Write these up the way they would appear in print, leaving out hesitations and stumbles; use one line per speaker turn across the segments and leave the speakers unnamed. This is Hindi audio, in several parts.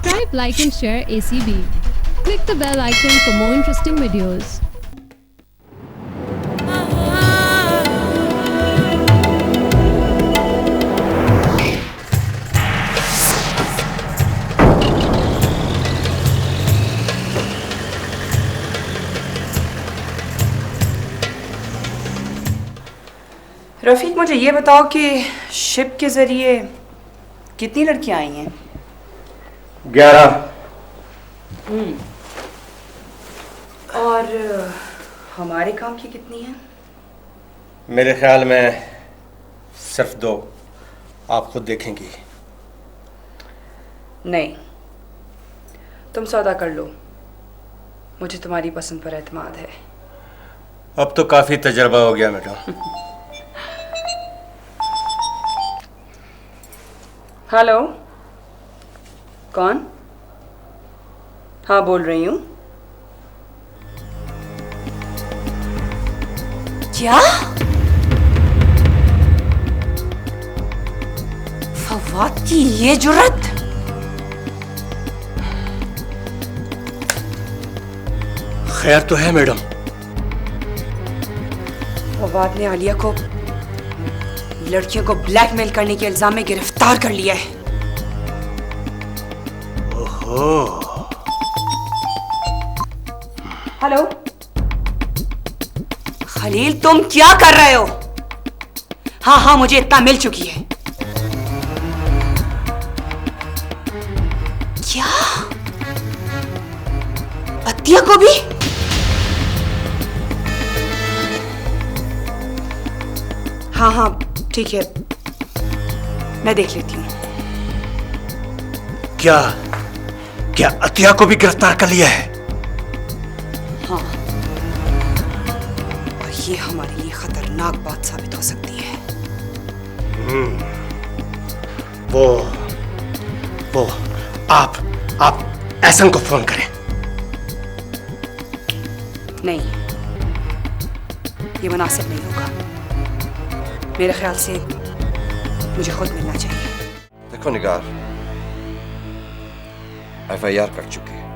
Subscribe, like and share ACB. Click the bell icon for more interesting videos.
रफ़ीक, मुझे ये बताओ कि शिप के ज़रिए कितनी लड़कियां आई हैं?
11।
और हमारे काम की कितनी हैं?
मेरे ख्याल में सिर्फ 2। आप खुद देखेंगी।
नहीं, तुम सौदा कर लो, मुझे तुम्हारी पसंद पर एतमाद है।
अब तो काफ़ी तजर्बा हो गया मैडम।
हेलो, कौन? हाँ, बोल रही हूँ। क्या? फवाद की ये जुर्रत!
खैर तो है मैडम।
फवाद ने आलिया को लड़कियों को ब्लैकमेल करने के इल्जाम में गिरफ्तार कर लिया है।
ओहो।
हेलो खलील, तुम क्या कर रहे हो? हाँ हाँ, मुझे इतना मिल चुकी है। क्या? अतिया को भी? हाँ हाँ ठीक है, मैं देख लेती हूँ।
क्या क्या अतिया को भी गिरफ्तार कर लिया है?
हाँ, और ये हमारे लिए खतरनाक बात साबित हो सकती है।
वो आप एहसन को फोन करें।
नहीं, ये मुनासिब नहीं होगा। मेरे ख्याल से मुझे खुद मिलना चाहिए।
देखो निगार, FIR कर चुके हैं,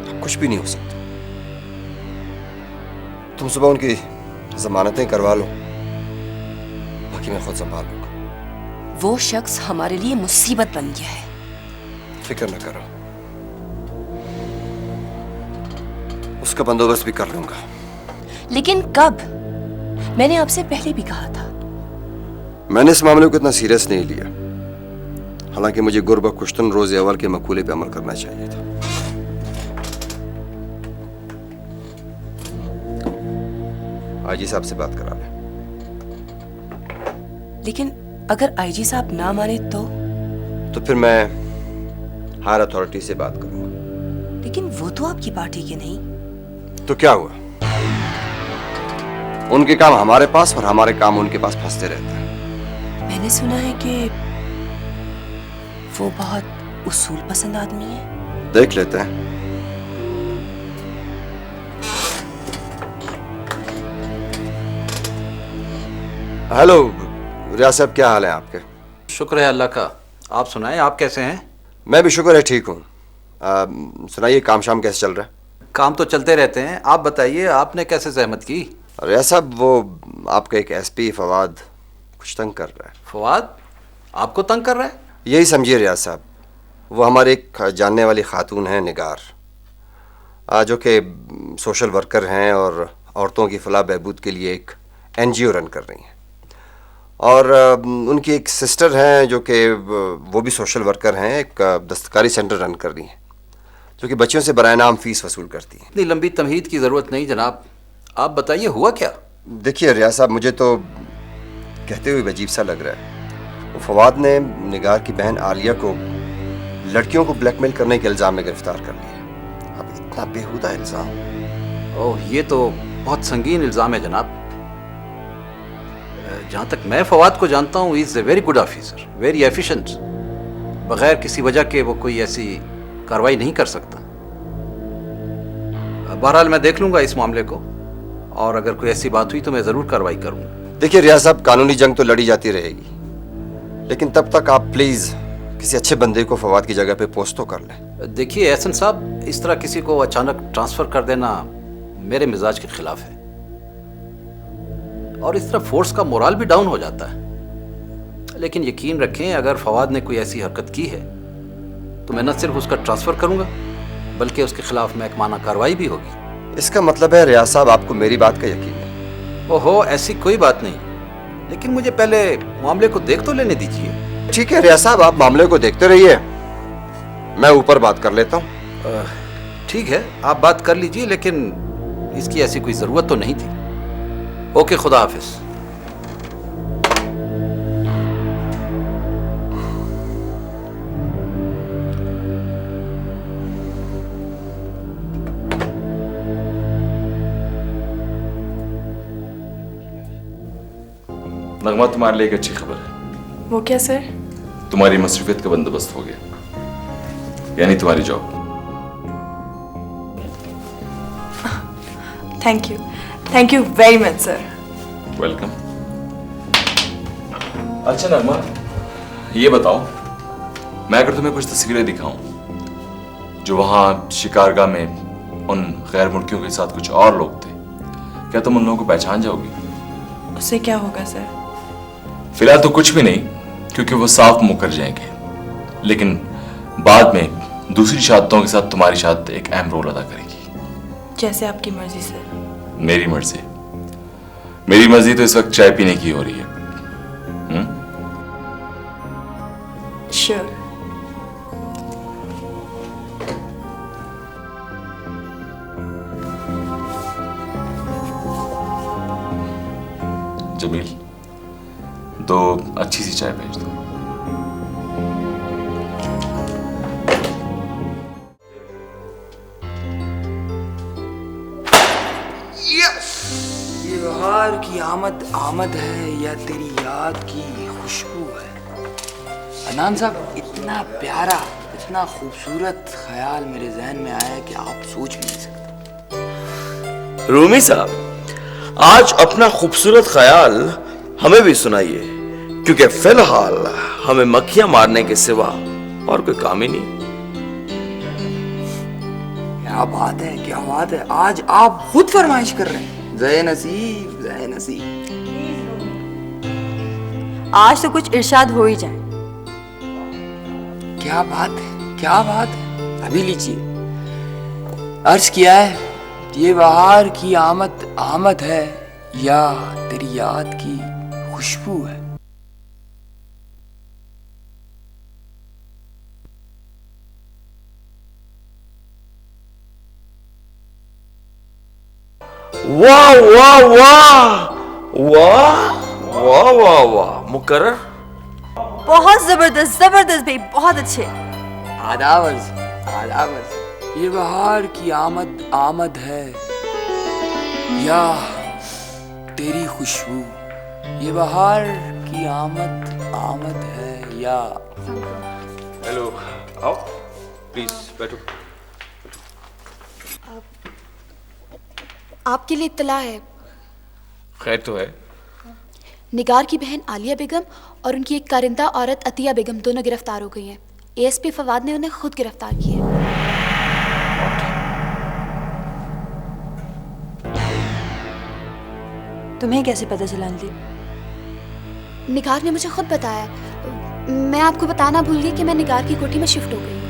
अब कुछ भी नहीं हो सकता। तुम सुबह उनकी जमानतें करवा लो, बाकी मैं खुद संभाल लूंगा।
वो शख्स हमारे लिए मुसीबत बन गया है।
फिक्र न करो, उसका बंदोबस्त भी कर लूंगा।
लेकिन कब? मैंने आपसे पहले भी कहा था।
मैंने इस मामले को इतना सीरियस नहीं लिया, हालांकि मुझे गुर्बा कुश्तन रोज़ अव्वल के मकूले पे अमल करना चाहिए था। आईजी साहब से बात करा लें।
लेकिन अगर आईजी साहब ना माने तो
फिर मैं हायर अथॉरिटी से बात करूंगा।
लेकिन वो तो आपकी पार्टी के नहीं।
तो क्या हुआ? उनके काम हमारे पास और हमारे काम उनके पास फंसते रहते हैं।
मैंने सुना है कि वो बहुत उसूल पसंद आदमी है।
देख लेते हैं। हेलो रियाज साहब, क्या हाल है आपके?
शुक्र है अल्लाह का। आप सुनाएं, आप कैसे हैं?
मैं भी शुक्र है ठीक हूँ। सुनाइए, काम शाम कैसे चल रहा है?
काम तो चलते रहते हैं, आप बताइए आपने कैसे जहमत की?
रियाज साहब, वो आपका एक SP फवाद कुछ तंग कर रहा है।
फवाद आपको तंग कर रहा है?
यही समझिए रियाज साहब, वो हमारे एक जानने वाली खातून हैं निगार, जो कि सोशल वर्कर हैं और औरतों की फलाह बहबूद के लिए एक NGO रन कर रही हैं। और उनकी एक सिस्टर हैं जो कि वो भी सोशल वर्कर हैं, एक दस्तकारी सेंटर रन कर रही हैं, जो कि बच्चों से बराए नाम फीस वसूल करती हैं।
इतनी लंबी तमहीद की ज़रूरत नहीं जनाब, आप बताइए हुआ क्या?
देखिए रियाज साहब, मुझे तो कहते हुए अजीब सा लग रहा है। वो फवाद ने निगार की बहन आलिया को लड़कियों को ब्लैकमेल करने के इल्ज़ाम में गिरफ्तार कर लिया। अब इतना बेहुदा इल्ज़ाम।
ओह, ये तो बहुत संगीन इल्ज़ाम है जनाब। जहाँ तक मैं फवाद को जानता हूँ, he is a very good officer, very efficient. बगैर किसी वजह के वो कोई ऐसी कार्रवाई नहीं कर सकता। बहरहाल मैं देख लूँगा इस मामले को, और अगर कोई ऐसी बात हुई तो मैं ज़रूर कार्रवाई करूँगा।
देखिए रियाज साहब, कानूनी जंग तो लड़ी जाती रहेगी, लेकिन तब तक आप प्लीज़ किसी अच्छे बंदे को फवाद की जगह पे पोस्ट तो कर ले।
देखिए एहसन साहब, इस तरह किसी को अचानक ट्रांसफर कर देना मेरे मिजाज के खिलाफ है, और इस तरह फोर्स का मोराल भी डाउन हो जाता है। लेकिन यकीन रखें, अगर फवाद ने कोई ऐसी हरकत की है तो मैं न सिर्फ उसका ट्रांसफर करूंगा बल्कि उसके खिलाफ महकमाना कार्रवाई भी होगी।
इसका मतलब है रियाज साहब आपको मेरी बात का यकीन है?
ओहो, ऐसी कोई बात नहीं, लेकिन मुझे पहले मामले को देख तो लेने दीजिए।
ठीक है रियाज साहब, आप मामले को देखते रहिए, मैं ऊपर बात कर लेता हूँ।
ठीक है, आप बात कर लीजिए, लेकिन इसकी ऐसी कोई जरूरत तो नहीं थी। ओके, खुदा हाफिज।
नगमा, तुम्हारे लिए एक अच्छी खबर है।
वो क्या सर?
तुम्हारी मसरूफियत का बंदोबस्त हो गया, यानी तुम्हारी job.
Thank you very much sir.
Welcome. अच्छा नगमा, ये बताओ, मैं अगर तुम्हें कुछ तस्वीरें दिखाऊं जो वहां शिकारगाह में उन गैर मुल्कियों के साथ कुछ और लोग थे, क्या तुम उन लोगों को पहचान जाओगी?
उससे क्या होगा सर?
फिलहाल तो कुछ भी नहीं, क्योंकि वो साफ मुकर जाएंगे, लेकिन बाद में दूसरी शहादतों के साथ तुम्हारी शहादत एक अहम रोल अदा करेगी।
जैसे आपकी मर्जी सर।
मेरी मर्जी? मेरी मर्जी तो इस वक्त चाय पीने की हो रही है।
श्योर।
जमील, दो अच्छी सी चाय भेज दो।
ये बहार की आमद है या तेरी याद की खुशबू है? अदनान साहब, इतना प्यारा, इतना खूबसूरत ख्याल मेरे जहन में आया कि आप सोच भी नहीं सकते।
रूमी साहब, आज अपना खूबसूरत ख्याल हमें भी सुनाइए, क्योंकि फिलहाल हमें मक्खियां मारने के सिवा और कोई काम ही नहीं।
क्या बात है, क्या बात है, आज आप खुद फरमाइश कर रहे हैं। ज़े नसीब, ज़े नसीब।
आज तो कुछ इरशाद हो ही जाए।
क्या बात है, क्या बात है, अभी लीजिए। अर्ज किया है, ये बहार की आमद है या तेरी याद की खुशबू है।
वाह वाह वाह वाह वाह वाह वाह, मुकर्रर।
बहुत जबरदस्त जबरदस्त भाई, बहुत अच्छे।
आदाब अर्ज। ये बहार की आमद है या तेरी खुशबू। ये बहार की आमद है या।
हेलो, आओ प्लीज बैठो।
आपके लिए इत्तला है।
खैर तो है।
निगार की बहन आलिया बेगम और उनकी एक कारिंदा औरत अतिया बेगम दोनों गिरफ्तार हो गई हैं। एएसपी फवाद ने उन्हें खुद गिरफ्तार किया है।
तुम्हें कैसे पता चला अंजलि?
निगार ने मुझे खुद बताया। मैं आपको बताना भूल गई कि मैं निगार की कोठी में शिफ्ट हो गई हूँ।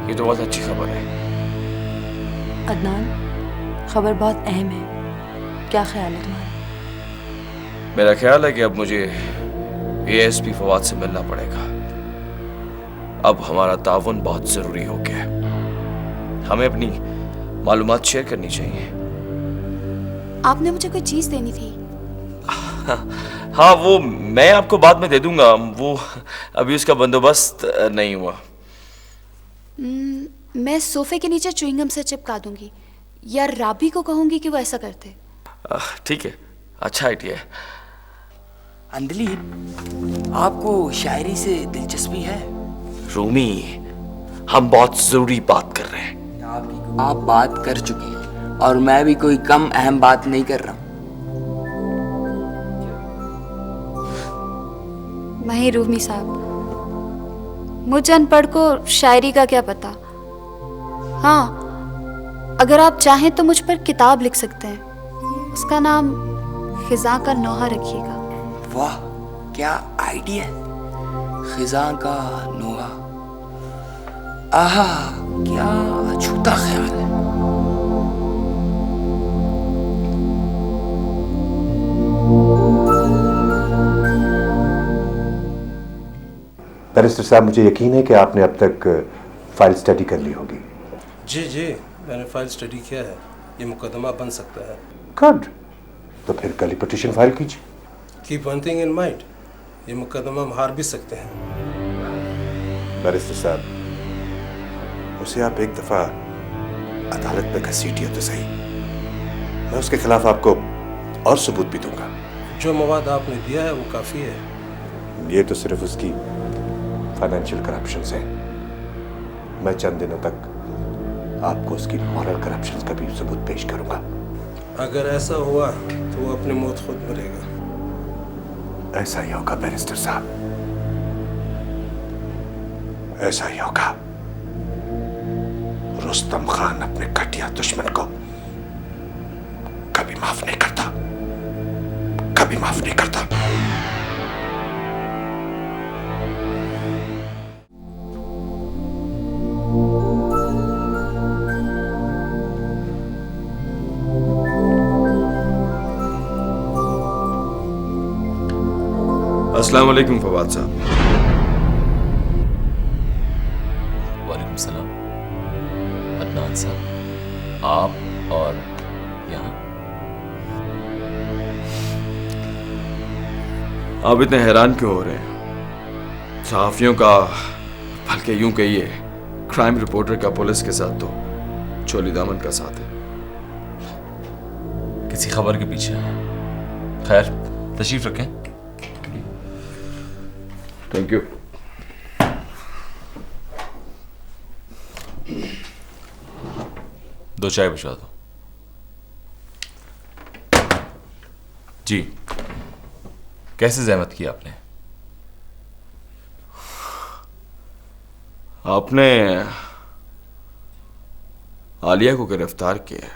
ये तो बहुत अच्छी खबर है।
अदनान, खबर बहुत अहम है, क्या ख्याल है तुम्हारा?
मेरा ख्याल है कि अब मुझे एएसपी फवाद से मिलना पड़ेगा। अब हमारा ताउन बहुत जरूरी हो गया है। हमें अपनी मालूमात शेयर करनी चाहिए।
आपने मुझे कोई चीज देनी थी।
हाँ, वो मैं आपको बाद में दे दूंगा। वो अभी उसका बंदोबस्त नहीं हुआ।
मैं सोफे के नीचे च्युइंगम से चिपका दूंगी, या राबी को कहूंगी कि वो ऐसा करते।
ठीक है, अच्छा आइडिया है।
अंजलि, आपको शायरी से दिलचस्पी है?
रूमी, हम बहुत जरूरी बात कर रहे हैं।
आप बात कर चुके हैं और मैं भी कोई कम अहम बात नहीं कर रहा हूं।
वहीं रूमी साहब। मुझ अनपढ़ को शायरी का क्या पता। हाँ, अगर आप चाहें तो मुझ पर किताब लिख सकते हैं। उसका नाम खिज़ां का नौहा रखिएगा।
वाह, क्या आइडिया है। खिज़ां का नोहा, आहा, क्या अछूता ख्याल है।
बैरिस्टर साहब, मुझे यकीन है कि आपने अब तक फाइल स्टडी कर ली होगी।
जी, मैंने फाइल स्टडी किया है। ये मुकदमा बन सकता है।
गुड, तो फिर कल ही पिटीशन फाइल कीजिए।
Keep one thing in mind, ये मुकदमा हम हार भी सकते हैं।
बैरिस्टर साहब, उसे आप एक दफा अदालत में घसीटिए तो सही। मैं उसके खिलाफ आपको और सबूत भी दूंगा।
जो मवाद आपने दिया है वो काफी है।
ये तो सिर्फ उसकी फाइनेंशियल करप्शन है। मैं चंद दिनों तक आपको उसकी मॉरल करप्शन का भी सबूत पेश करूंगा।
अगर ऐसा हुआ तो वो अपनी मौत खुद मरेगा।
ऐसा ही होगा बैरिस्टर साहब, ऐसा ही होगा। रुस्तम खान अपने घटिया दुश्मन को कभी माफ नहीं करता, कभी माफ नहीं करता।
अस्सलाम वालेकुम फवाद साहब।
वालेकुम सलाम। अदनान साहब, आप और यहाँ?
आप इतने हैरान क्यों हो रहे हैं? सहाफियों का, बल्कि यूं कहिए क्राइम रिपोर्टर का पुलिस के साथ तो चोली दामन का साथ है।
किसी खबर के पीछे हैं। खैर, तशरीफ रखें।
Thank you.
दो चाय भिजवा दो। जी, कैसे जहमत की आपने?
आपने आलिया को गिरफ्तार किया।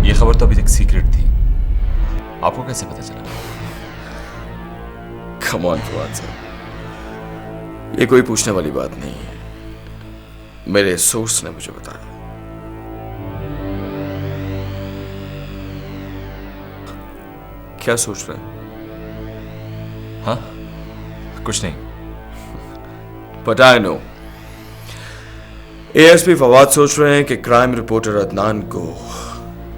यह खबर तो अभी तक सीक्रेट थी, आपको कैसे पता चला?
कम ऑन फवाद साहब, ये कोई पूछने वाली बात नहीं है। मेरे सोर्स ने मुझे बताया। क्या सोच रहे हैं?
हाँ, कुछ नहीं।
But I know ASP Fawad सोच रहे हैं कि क्राइम रिपोर्टर अदनान को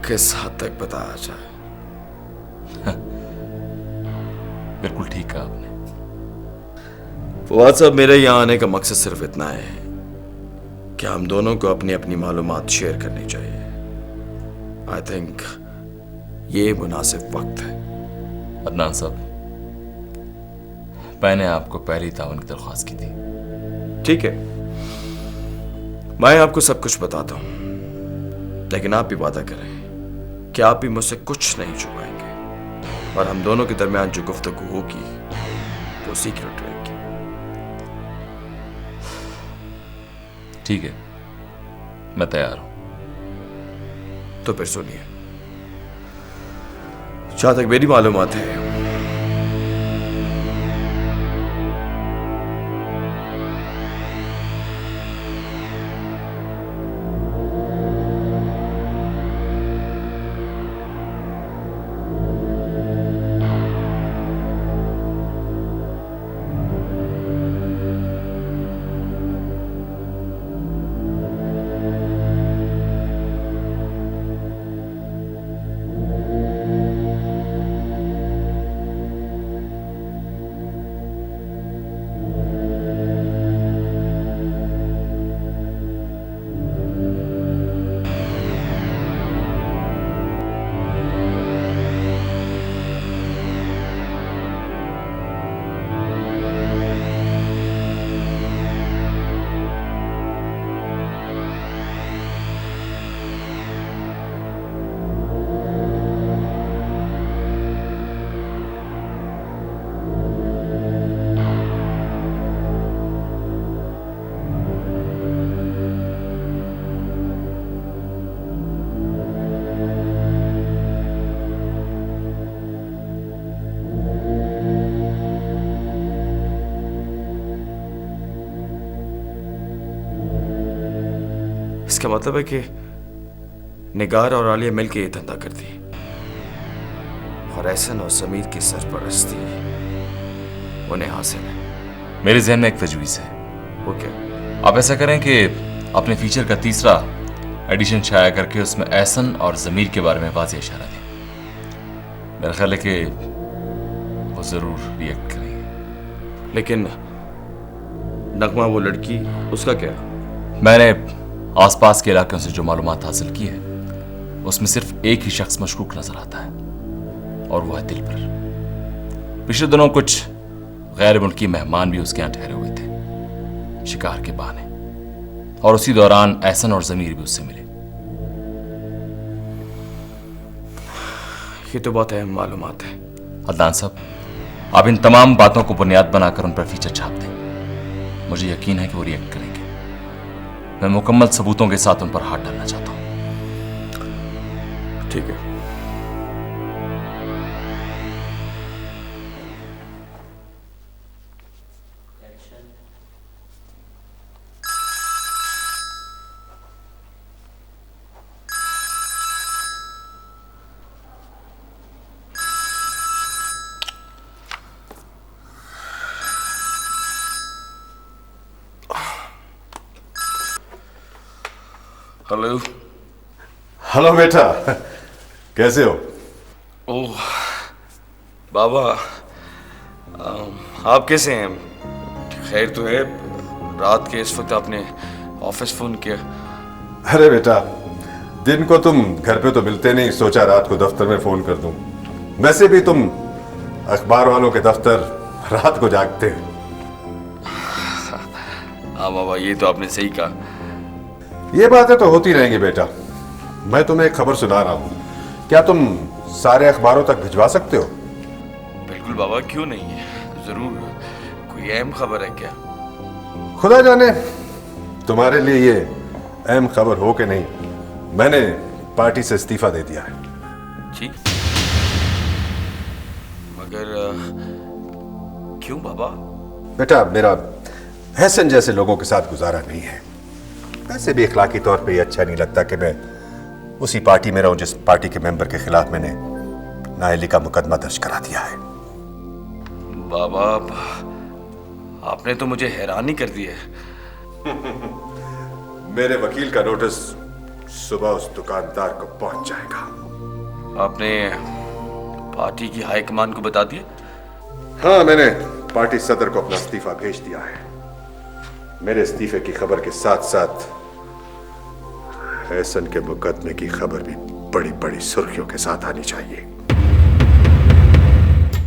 किस हद तक बताया जाए।
बिल्कुल ठीक कहा आपने।
फवाद साहब, मेरे यहां आने का मकसद सिर्फ इतना है कि हम दोनों को अपनी अपनी मालूमात शेयर करनी चाहिए। आई थिंक ये मुनासिब वक्त है।
अदनान साहब, मैंने आपको पहली तावन की दरख्वास्त की थी।
ठीक है, मैं आपको सब कुछ बताता हूं, लेकिन आप भी वादा करें कि आप भी मुझसे कुछ नहीं छुपाएंगे और हम दोनों के दरमियान जो गुफ्तगू होगी वो सीक्रेट रहेगी।
ठीक है, मैं तैयार हूं।
तो फिर सुनिए, जहां तक मेरी मालूमात है, इसका मतलब है कि निगार और आलिया मिलके ये धंधा करती है और एहसन और समीर की सरपरस्ती उन्हें हासिल है।
मेरे जहन में एक तजवीज़ है।
वो क्या?
आप ऐसा करें कि अपने फीचर का तीसरा एडिशन छाया करके उसमें एहसन और ज़मीर के बारे में वाज़ेह इशारा दें। मेरा ख्याल है कि वो ज़रूर रिएक्ट करेंगे।
लेकिन नगमा वो लड़की, उसका क्या?
मैंने आसपास के इलाकों से जो मालूमात हासिल की है उसमें सिर्फ एक ही शख्स मशकूक नजर आता है और वो है दिलबर। पिछले दिनों कुछ गैर मुल्की मेहमान भी उसके यहाँ ठहरे हुए थे शिकार के बहाने, और उसी दौरान एहसन और ज़मीर भी उससे मिले।
ये तो बहुत अहम मालूमात है।
अदनान साहब, आप इन तमाम बातों को बुनियाद बनाकर उन पर फीचर छाप दें। मुझे यकीन है कि वो रिएक्ट करेंगे। मैं मुकम्मल सबूतों के साथ उन पर हाथ डालना चाहता हूं।
ठीक है। हेलो।
हेलो बेटा, कैसे हो?
ओह बाबा, आप कैसे हैं? खैर तो है। रात के इस वक्त आपने ऑफिस फोन किया।
अरे बेटा, दिन को तुम घर पे तो मिलते नहीं, सोचा रात को दफ्तर में फोन कर दूं। वैसे भी तुम अखबार वालों के दफ्तर रात को जागते हैं।
हाँ बाबा, ये तो आपने सही कहा।
ये बातें तो होती रहेंगी बेटा। मैं तुम्हें एक खबर सुना रहा हूं, क्या तुम सारे अखबारों तक भिजवा सकते हो?
बिल्कुल बाबा, क्यों नहीं है, जरूर। कोई अहम खबर है क्या?
खुदा जाने तुम्हारे लिए ये अहम खबर हो कि नहीं, मैंने पार्टी से इस्तीफा दे दिया है।
जी? मगर क्यों बाबा?
बेटा, मेरा एहसन जैसे लोगों के साथ गुजारा नहीं है। वैसे भी इखलाकी तौर पे ये अच्छा नहीं लगता कि मैं उसी पार्टी में रहूं जिस पार्टी के मेंबर के खिलाफ मैंने नाअहली का मुकदमा दर्ज करा दिया है।
बाबा, आपने तो मुझे हैरान ही कर दिया।
मेरे वकील का नोटिस सुबह उस दुकानदार को पहुंच जाएगा।
आपने पार्टी की हाईकमान को बता दिया?
हाँ, मैंने पार्टी सदर को अपना इस्तीफा भेज दिया है। मेरे इस्तीफे की खबर के साथ साथ एहसन के मुकदमे की खबर भी बड़ी बड़ी सुर्खियों के साथ आनी चाहिए।